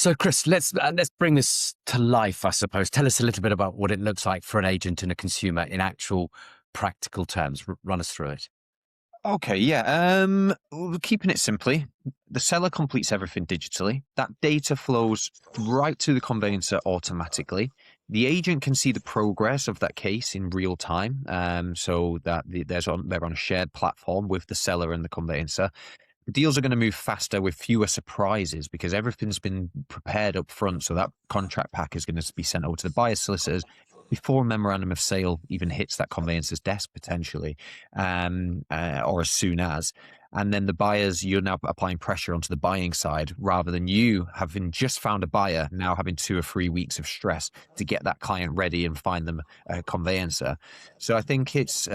So, Chris, let's bring this to life, I suppose. Tell us a little bit about what it looks like for an agent and a consumer in actual practical terms. Run us through it. Okay, yeah. Keeping it simply, the seller completes everything digitally. That data flows right to the conveyancer automatically. The agent can see the progress of that case in real time, so that they're on a shared platform with the seller and the conveyancer. The deals are going to move faster with fewer surprises because everything's been prepared up front. So that contract pack is going to be sent over to the buyer solicitors before a memorandum of sale even hits that conveyancer's desk potentially, or as soon as. And then the buyers, you're now applying pressure onto the buying side rather than you having just found a buyer, now having 2 or 3 weeks of stress to get that client ready and find them a conveyancer. So I think it's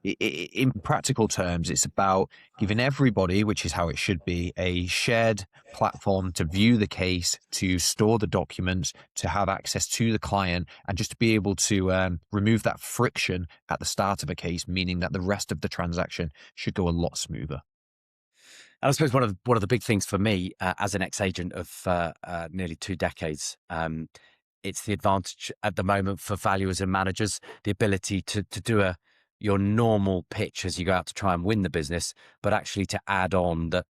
in practical terms, it's about giving everybody, which is how it should be, a shared platform to view the case, to store the documents, to have access to the client, and just to be able to remove that friction at the start of a case, meaning that the rest of the transaction should go a lot smoother. And I suppose one of the big things for me as an ex-agent of nearly 2 decades, it's the advantage at the moment for valuers and managers, the ability to do your normal pitch as you go out to try and win the business, but actually to add on that,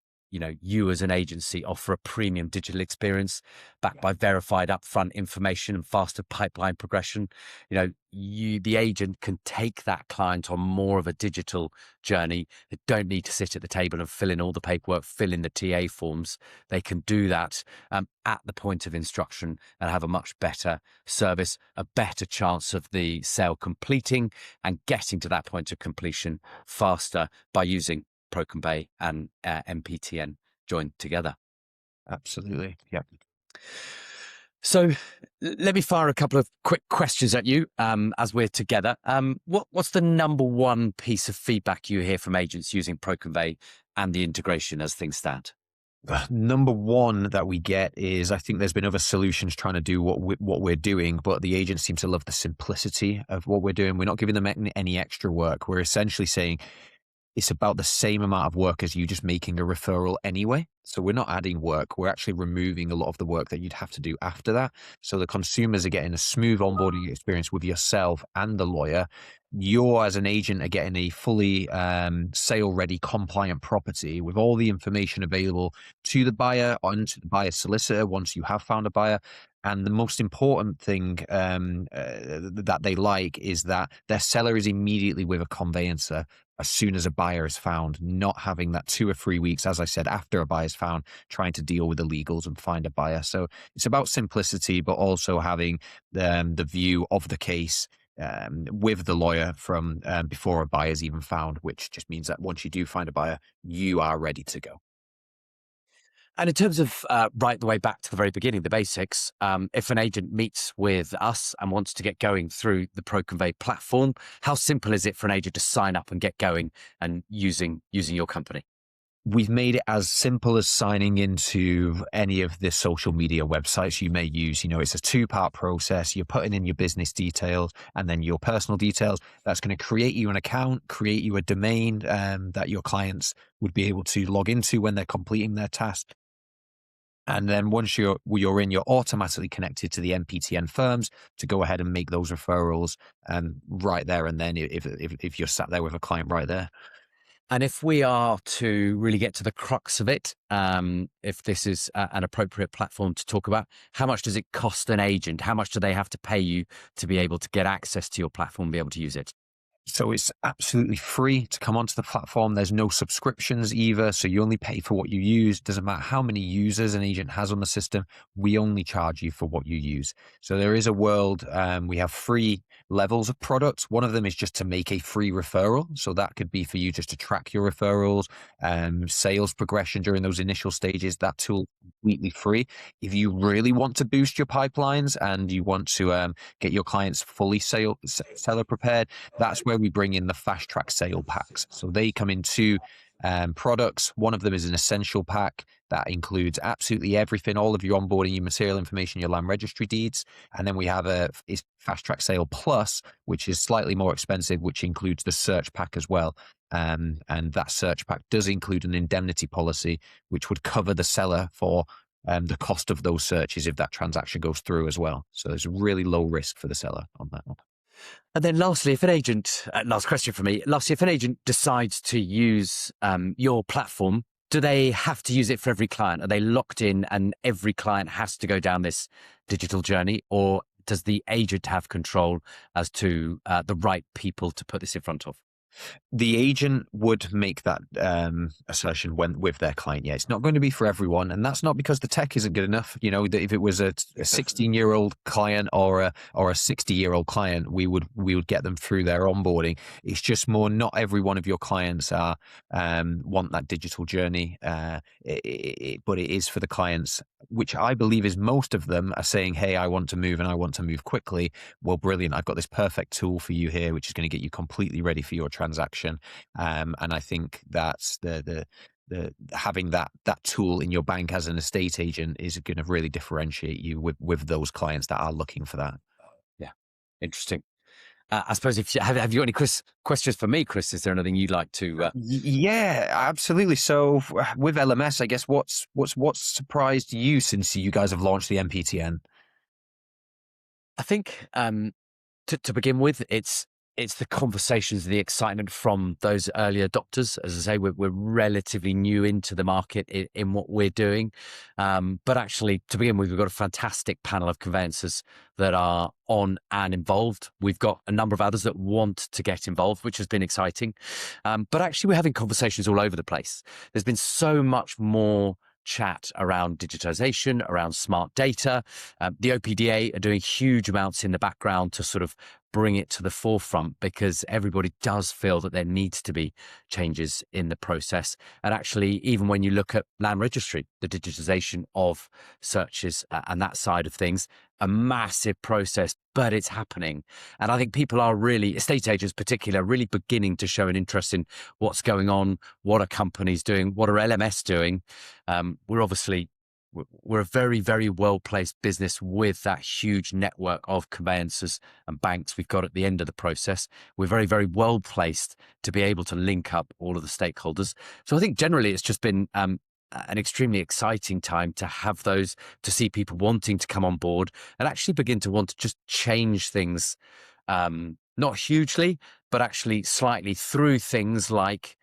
you as an agency offer a premium digital experience backed by verified upfront information and faster pipeline progression. The agent can take that client on more of a digital journey. They don't need to sit at the table and fill in all the paperwork, fill in the TA forms. They can do that at the point of instruction and have a much better service, a better chance of the sale completing and getting to that point of completion faster by using ProConvey and NPTN joined together. Absolutely. Yeah. So let me fire a couple of quick questions at you as we're together. What's the number one piece of feedback you hear from agents using ProConvey and the integration as things stand? Number one that we get is, I think there's been other solutions trying to do what we're doing, but the agents seem to love the simplicity of what we're doing. We're not giving them any extra work. We're essentially saying, it's about the same amount of work as you just making a referral anyway. So we're not adding work. We're actually removing a lot of the work that you'd have to do after that. So the consumers are getting a smooth onboarding experience with yourself and the lawyer. You're, as an agent, are getting a fully sale-ready compliant property with all the information available to the buyer and to the buyer solicitor once you have found a buyer. And the most important thing that they like is that their seller is immediately with a conveyancer as soon as a buyer is found, not having that 2 or 3 weeks, as I said, after a buyer is found, trying to deal with the legals and find a buyer. So it's about simplicity, but also having the view of the case with the lawyer from before a buyer is even found, which just means that once you do find a buyer, you are ready to go. And in terms of right the way back to the very beginning, the basics, if an agent meets with us and wants to get going through the ProConvey platform, how simple is it for an agent to sign up and get going and using your company? We've made it as simple as signing into any of the social media websites you may use. It's a 2-part process. You're putting in your business details and then your personal details. That's going to create you an account, create you a domain that your clients would be able to log into when they're completing their task. And then once you're in, you're automatically connected to the NPTN firms to go ahead and make those referrals right there and then if you're sat there with a client right there. And if we are to really get to the crux of it, if this is an appropriate platform to talk about, how much does it cost an agent? How much do they have to pay you to be able to get access to your platform and be able to use it? So it's absolutely free to come onto the platform. There's no subscriptions either. So you only pay for what you use. Doesn't matter how many users an agent has on the system. We only charge you for what you use. So there is a world. We have free levels of products. One of them is just to make a free referral. So that could be for you just to track your referrals, sales progression during those initial stages. That tool completely free. If you really want to boost your pipelines and you want to get your clients fully seller prepared, that's where we bring in the fast track sale packs. So they come in 2 products. One of them is an essential pack that includes absolutely everything, all of your onboarding, your material information, your land registry deeds. And then we have a fast track sale plus, which is slightly more expensive, which includes the search pack as well. And that search pack does include an indemnity policy, which would cover the seller for the cost of those searches if that transaction goes through as well. So there's really low risk for the seller on that one. And then lastly, if an agent, last question for me, lastly, if an agent decides to use your platform, do they have to use it for every client? Are they locked in and every client has to go down this digital journey? Or does the agent have control as to the right people to put this in front of? The agent would make that assertion when with their client. Yeah, it's not going to be for everyone, and that's not because the tech isn't good enough. You know, if it was a 16-year-old client or a 60-year-old client, we would get them through their onboarding. It's just more not every one of your clients are want that digital journey, but it is for the clients, which I believe is most of them are saying, "Hey, I want to move and I want to move quickly." Well, brilliant! I've got this perfect tool for you here, which is going to get you completely ready for your transaction. And I think that's the having that tool in your bank as an estate agent is going to really differentiate you with those clients that are looking for that. Yeah, interesting. I suppose if you have you got any questions for me, Chris? Is there anything you'd like to? Yeah, absolutely. So with LMS, I guess what's surprised you since you guys have launched the NPTN? I think to begin with, it's the conversations, the excitement from those early adopters. As I say, we're relatively new into the market in what we're doing. But actually, to begin with, we've got a fantastic panel of conveyancers that are on and involved. We've got a number of others that want to get involved, which has been exciting. But actually, we're having conversations all over the place. There's been so much more chat around digitisation, around smart data. The OPDA are doing huge amounts in the background to sort of bring it to the forefront, because everybody does feel that there needs to be changes in the process. And actually, even when you look at land registry, the digitisation of searches and that side of things, a massive process, but it's happening. And I think people are really, estate agents in particular, really beginning to show an interest in what's going on, what are companies doing, what are LMS doing. We're a very, very well-placed business with that huge network of conveyancers and banks we've got at the end of the process. We're very, very well-placed to be able to link up all of the stakeholders. So I think generally it's just been an extremely exciting time to have those, to see people wanting to come on board and actually begin to want to just change things, not hugely, but actually slightly through things like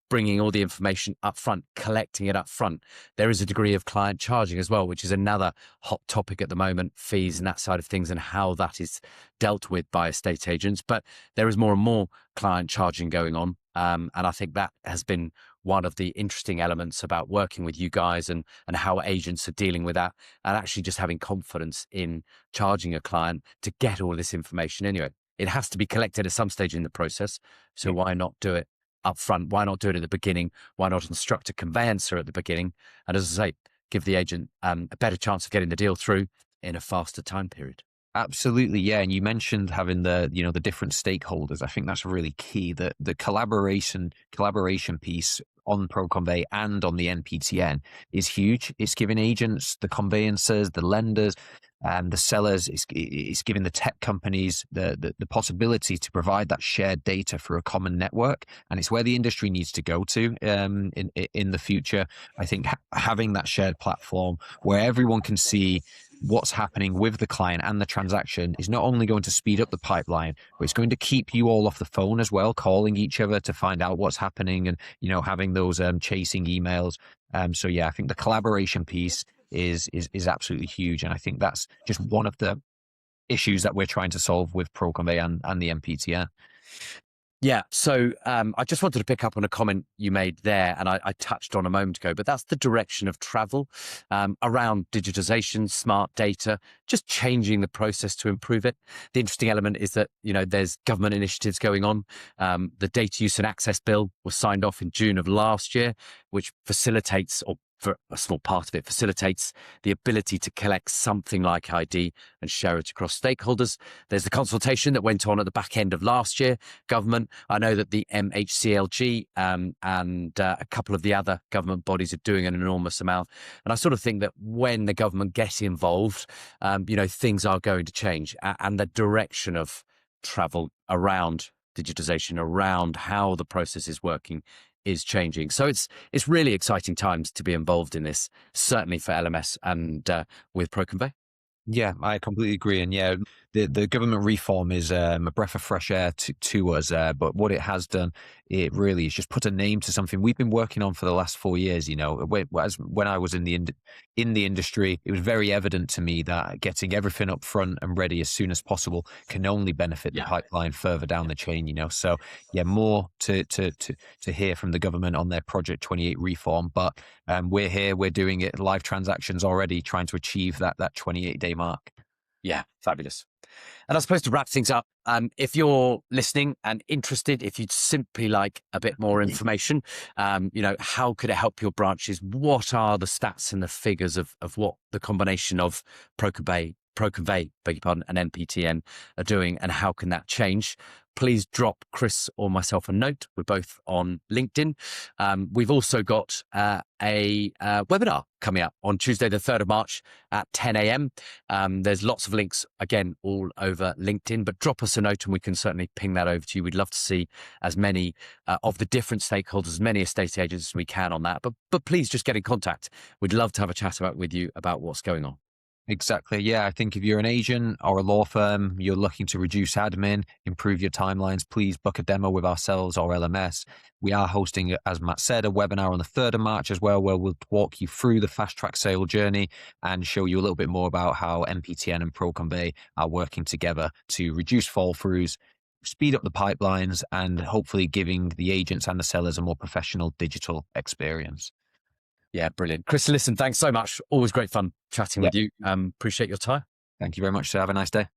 bringing all the information up front, collecting it up front. There is a degree of client charging as well, which is another hot topic at the moment, fees and that side of things and how that is dealt with by estate agents. But there is more and more client charging going on. And I think that has been one of the interesting elements about working with you guys and how agents are dealing with that and actually just having confidence in charging a client to get all this information anyway. It has to be collected at some stage in the process. So why not do it up front? Why not do it at the beginning? Why not instruct a conveyancer at the beginning? And as I say, give the agent a better chance of getting the deal through in a faster time period. Absolutely, yeah. And you mentioned having the different stakeholders. I think that's really key. The collaboration piece on ProConvey and on the NPTN is huge. It's giving agents, the conveyancers, the lenders, and the sellers. It's giving the tech companies the possibility to provide that shared data for a common network, and it's where the industry needs to go to in the future. I think having that shared platform where everyone can see what's happening with the client and the transaction is not only going to speed up the pipeline, but it's going to keep you all off the phone as well, calling each other to find out what's happening and, having those chasing emails. So yeah, I think the collaboration piece is absolutely huge. And I think that's just one of the issues that we're trying to solve with ProConvey and the NPTN. Yeah. So I just wanted to pick up on a comment you made there, and I touched on a moment ago, but that's the direction of travel around digitisation, smart data, just changing the process to improve it. The interesting element is that, there's government initiatives going on. The Data Use and Access Bill was signed off in June of last year, which facilitates, or for a small part of it, facilitates the ability to collect something like ID and share it across stakeholders. There's the consultation that went on at the back end of last year, government. I know that the MHCLG and a couple of the other government bodies are doing an enormous amount. And I sort of think that when the government gets involved, things are going to change, and the direction of travel around digitisation, around how the process is working, is changing. So it's really exciting times to be involved in this, certainly for LMS and with ProConvey. Yeah, I completely agree. And yeah, the government reform is a breath of fresh air to us. But what it has done, it really is just put a name to something we've been working on for the last 4 years. You know, when I was in the industry, it was very evident to me that getting everything up front and ready as soon as possible can only benefit the pipeline further down the chain. You know, so yeah, more to hear from the government on their Project 28 reform. But we're here, we're doing it, live transactions already, trying to achieve that 28-day mark. Yeah, fabulous. And I suppose to wrap things up, if you're listening and interested, if you'd simply like a bit more information, how could it help your branches? What are the stats and the figures of what the combination of ProConvey, beg your pardon, and NPTN are doing, and how can that change? Please drop Chris or myself a note. We're both on LinkedIn. We've also got a webinar coming up on Tuesday, the 3rd of March at 10 a.m. There's lots of links, again, all over LinkedIn, but drop us a note and we can certainly ping that over to you. We'd love to see as many of the different stakeholders, as many estate agents as we can on that. But please just get in contact. We'd love to have a chat with you about what's going on. Exactly. Yeah. I think if you're an agent or a law firm, you're looking to reduce admin, improve your timelines, please book a demo with ourselves or LMS. We are hosting, as Matt said, a webinar on the 3rd of March as well, where we'll walk you through the fast track sale journey and show you a little bit more about how NPTN and ProConvey are working together to reduce fall throughs, speed up the pipelines, and hopefully giving the agents and the sellers a more professional digital experience. Yeah, brilliant. Chris, listen, thanks so much. Always great fun chatting with you. Appreciate your time. Thank you very much, sir. Have a nice day.